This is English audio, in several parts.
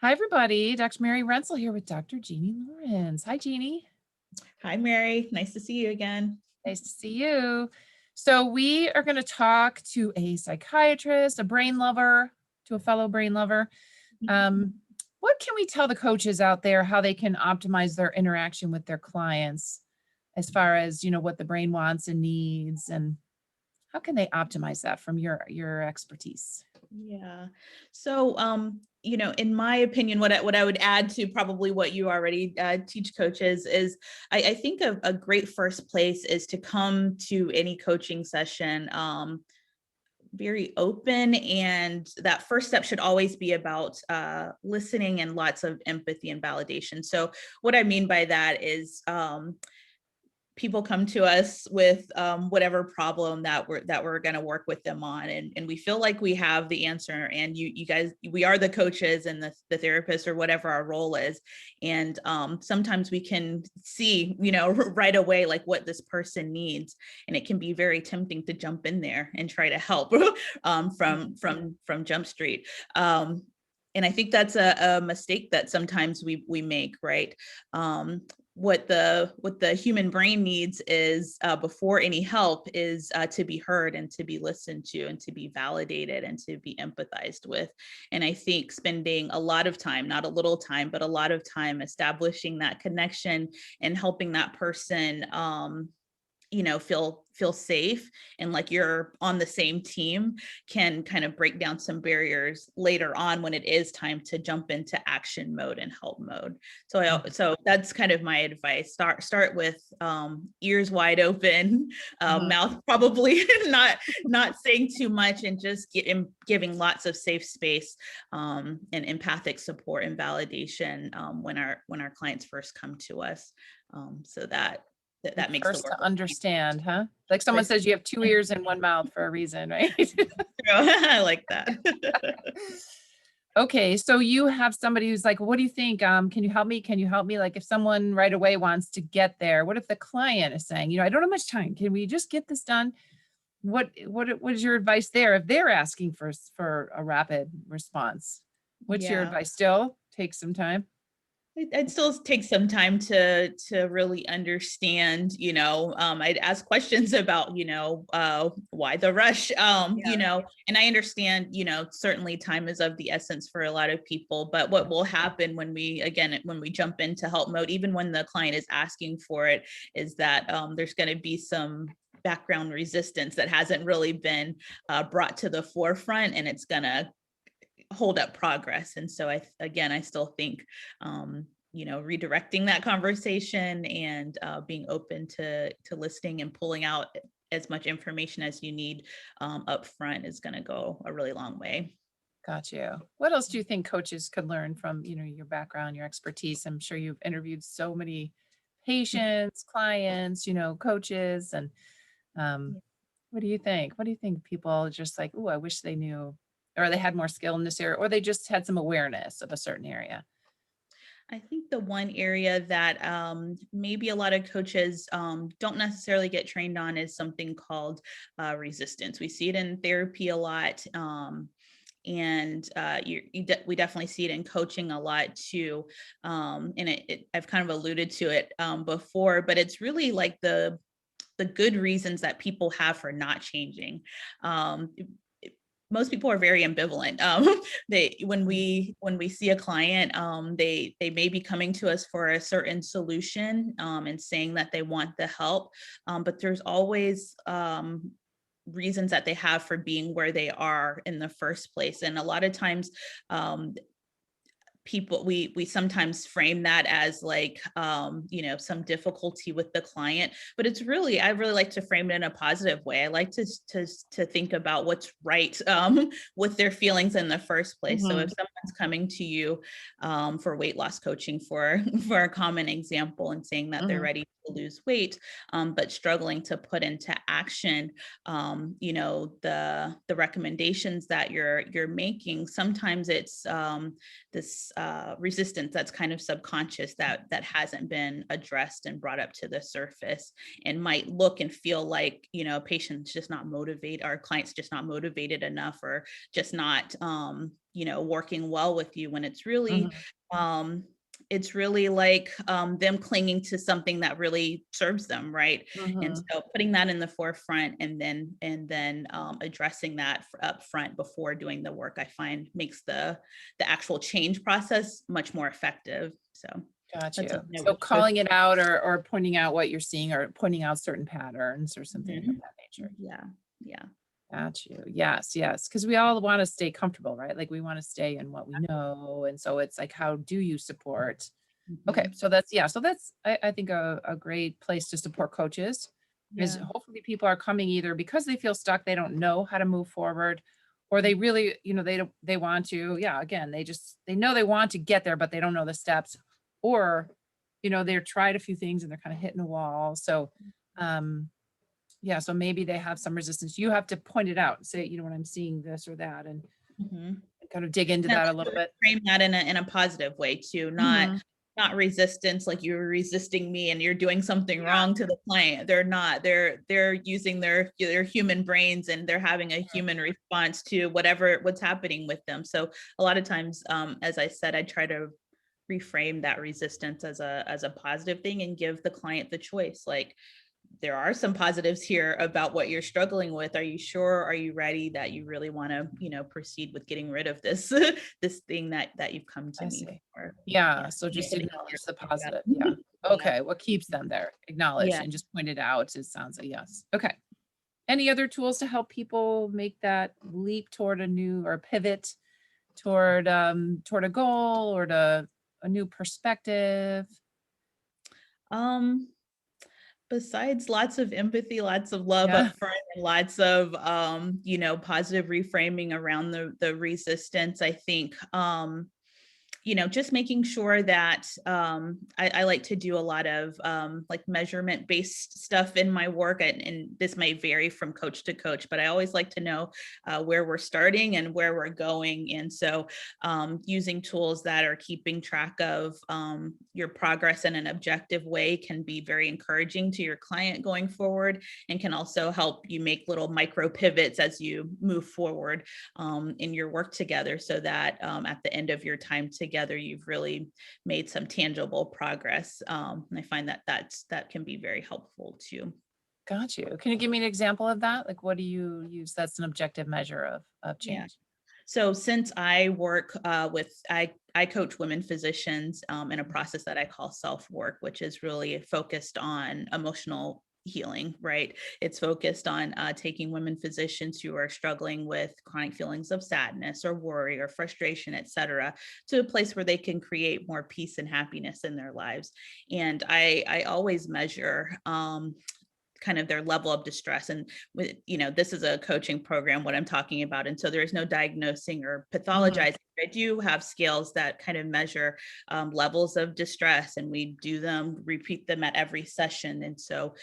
Hi, everybody. Dr. Mary Rensel here with Dr. Jeannie Lawrence. Hi, Jeannie. Hi, Mary. Nice to see you again. Nice to see you. So we are going to talk to a psychiatrist, a brain lover, to a fellow brain lover. Um, what can we tell the coaches out there how they can optimize their interaction with their clients as far as, what the brain wants and needs, and how can they optimize that from your expertise? Yeah. So, in my opinion, what I would add to probably what you already teach coaches is I think a great first place is to come to any coaching session very open, and that first step should always be about listening and lots of empathy and validation. So what I mean by that is people come to us with whatever problem that we're going to work with them on, and we feel like we have the answer, and you guys, we are the coaches and the therapists or whatever our role is, and sometimes we can see right away like what this person needs, and it can be very tempting to jump in there and try to help from Jump Street. And I think that's a mistake that sometimes we make, right? What the human brain needs is before any help is to be heard and to be listened to and to be validated and to be empathized with. And I think spending a lot of time, not a little time, but a lot of time establishing that connection and helping that person feel safe and like you're on the same team can kind of break down some barriers later on when it is time to jump into action mode and help mode. So that's kind of my advice. Start with ears wide open, mouth probably not saying too much, and just giving lots of safe space and empathic support and validation when our clients first come to us, so that makes the First work. to understand, huh? Like someone says you have two ears and one mouth for a reason, right? I like that. Okay, so you have somebody who's like, what do you think? Can you help me? Can you help me? Like if someone right away wants to get there, what if the client is saying, I don't have much time. Can we just get this done? What is your advice there if they're asking for a rapid response? What's your Yeah. advice? Still take some time. I'd still take some time to really understand, I'd ask questions about, why the rush, Yeah. and I understand, certainly time is of the essence for a lot of people, but what will happen when we jump into help mode, even when the client is asking for it, is that there's going to be some background resistance that hasn't really been brought to the forefront, and it's going to hold up progress. And so I still think redirecting that conversation and being open to listening and pulling out as much information as you need up front is going to go a really long way. Got you. What else do you think coaches could learn from, your background, your expertise? I'm sure you've interviewed so many patients, clients, coaches, and um, what do you think? What do you think people are just like, oh, I wish they knew, or they had more skill in this area, or they just had some awareness of a certain area? I think the one area that maybe a lot of coaches don't necessarily get trained on is something called resistance. We see it in therapy a lot. And we definitely see it in coaching a lot too. And I've kind of alluded to it before, but it's really like the good reasons that people have for not changing. Um, Most people are very ambivalent. They when we see a client, they may be coming to us for a certain solution and saying that they want the help, but there's always reasons that they have for being where they are in the first place, and a lot of times people we sometimes frame that as like some difficulty with the client, but I really like to frame it in a positive way. I like to think about what's right with their feelings in the first place. So if Mhm. someone's coming to you for weight loss coaching, for for a common example, and saying that they're Mhm. ready to lose weight, but struggling to put into action the recommendations that you're making, sometimes it's this resistance that's kind of subconscious that hasn't been addressed and brought up to the surface, and might look and feel like, a patient's just not motivated, our client's just not motivated enough, or just not, working well with you, when Mhm. it's really like them clinging to something that really serves them, right? And Mhm. so putting that in the forefront, and then addressing that up front before doing the work, I find makes the actual change process much more effective. So Got that's you. something I So would. calling it out, or pointing out what you're seeing, or pointing out certain patterns or something of Mhm. that nature. Yeah, yeah. Got you. Yes, yes. Because we all want to stay comfortable, right? Like we want to stay in what we know. And so it's like, how do you support? Okay, Mhm. so that's, yeah, so that's, I think a great place to support coaches is Yeah. hopefully people are coming either because they feel stuck, they don't know how to move forward, or they really, they want to, yeah, again, they know they want to get there, but they don't know the steps, or, they're tried a few things and they're kind of hitting a wall. So, um, yeah, so maybe they have some resistance. You have to point it out and say, when I'm seeing this or that, and Mhm. kind of dig into And I that a like little to bit. frame that in a positive way too, not Mhm. not resistance, like you're resisting me and you're doing something Yeah. wrong to the client. They're not. They're using their human brains, and they're having a human response to what's happening with them. So a lot of times, as I said, I try to reframe that resistance as a positive thing, and give the client the choice. Like, there are some positives here about what you're struggling with. Are you sure? Are you ready that you really want to, proceed with getting rid of this this thing that you've come to I me see. for? Yeah, Yeah. so Yeah, just putting it here, acknowledge the looking at positive, yeah. it. Yeah. Okay, what keeps them there? Acknowledge Yeah. and just point it out, it sounds like yes. Okay. Any other tools to help people make that leap toward a new, or pivot toward a goal, or to a new perspective? Um, Besides lots of empathy, lots of love Yeah. up front, and lots of positive reframing around the resistance, I think just making sure that I like to do a lot of like measurement based stuff in my work, and this may vary from coach to coach, but I always like to know where we're starting and where we're going. And so using tools that are keeping track of your progress in an objective way can be very encouraging to your client going forward, and can also help you make little micro pivots as you move forward in your work together, so that at the end of your time together, you've really made some tangible progress. And I find that can be very helpful too. Got you. Can you give me an example of that? Like, what do you use that's an objective measure of Yeah. change? So since I work I coach women physicians in a process that I call self work, which is really focused on emotional healing, right? It's focused on taking women physicians who are struggling with chronic feelings of sadness or worry or frustration, etc., to a place where they can create more peace and happiness in their lives. And I always measure kind of their level of distress. And with, this is a coaching program, what I'm talking about, and so there is no diagnosing or Mhm. pathologizing. I do have scales that kind of measure levels of distress, and we do them, repeat them at every session, and so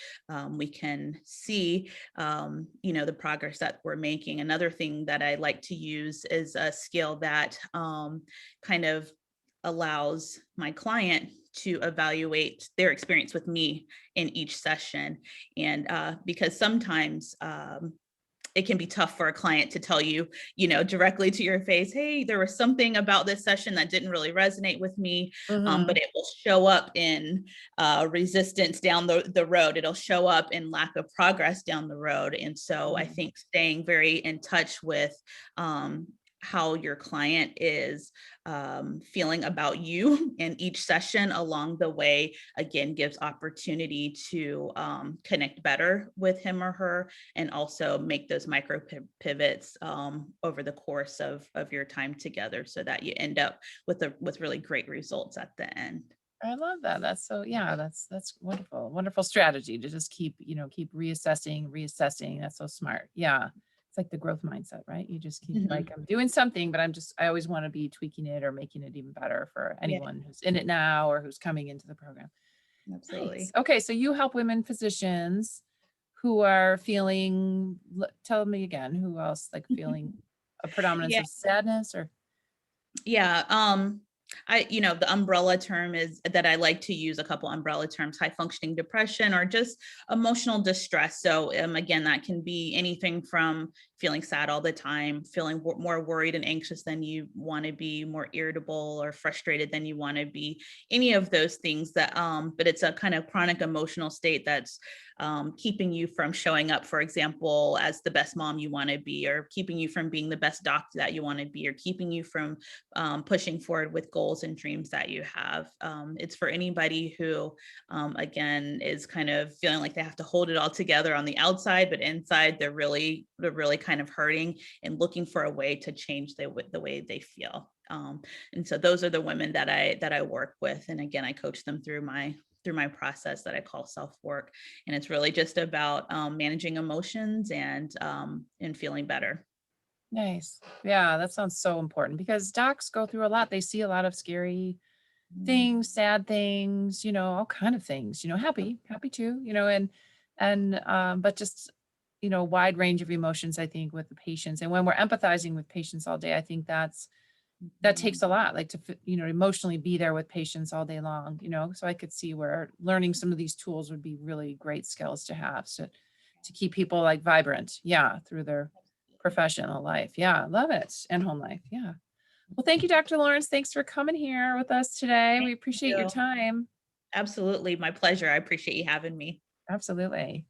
we can see the progress that we're making. Another thing that I like to use is a scale that kind of allows my client to evaluate their experience with me in each session. And because sometimes it can be tough for a client to tell you, directly to your face, hey, there was something about this session that didn't really resonate with me, but Mhm. it will show up in resistance down the road. It'll show up in lack of progress down the road. And so I Mhm. think staying very in touch with how your client is feeling about you in each session along the way, again, gives opportunity to connect better with him or her, and also make those micro pivots over the course of your time together, so that you end up with really great results at the end. I love that. That's so, yeah, that's wonderful. Wonderful strategy to just keep reassessing. That's so smart. Yeah. It's like the growth mindset, right? You just keep like, Mhm. I'm doing something, but I always want to be tweaking it or making it even better for Yeah, anyone who's in it now or who's coming into the program. Nice. absolutely. Okay, so you help women physicians who are feeling, tell me again, who else, like feeling a predominance Yeah. of sadness or Yeah. The umbrella term is that I like to use, a couple umbrella terms: high functioning depression or just emotional distress. So again, that can be anything from feeling sad all the time, feeling more worried and anxious than you want to be, more irritable or frustrated than you want to be, any of those things that, but it's a kind of chronic emotional state that's keeping you from showing up, for example, as the best mom you want to be, or keeping you from being the best doctor that you want to be, or keeping you from pushing forward with goals and dreams that you have. It's for anybody who, again, is kind of feeling like they have to hold it all together on the outside, but inside they're really kind of hurting and looking for a way to change the way they feel. And so those are the women that I work with, and again, I coach them through my process that I call self work, and it's really just about managing emotions and feeling better. Nice. Yeah, that sounds so important because docs go through a lot. They see a lot of scary things, sad things, all kind of things, happy too, but just, wide range of emotions, I think, with the patients. And when we're empathizing with patients all day, I think that takes a lot, like to, emotionally be there with patients all day long, so I could see where learning some of these tools would be really great skills to have. So to keep people like vibrant, yeah, through their professional life. Yeah, love it. And home life. Yeah. Well, thank you, Dr. Lawrence. Thanks for coming here with us today. Thank We appreciate your you. time. Absolutely. My pleasure. I appreciate you having me. Absolutely.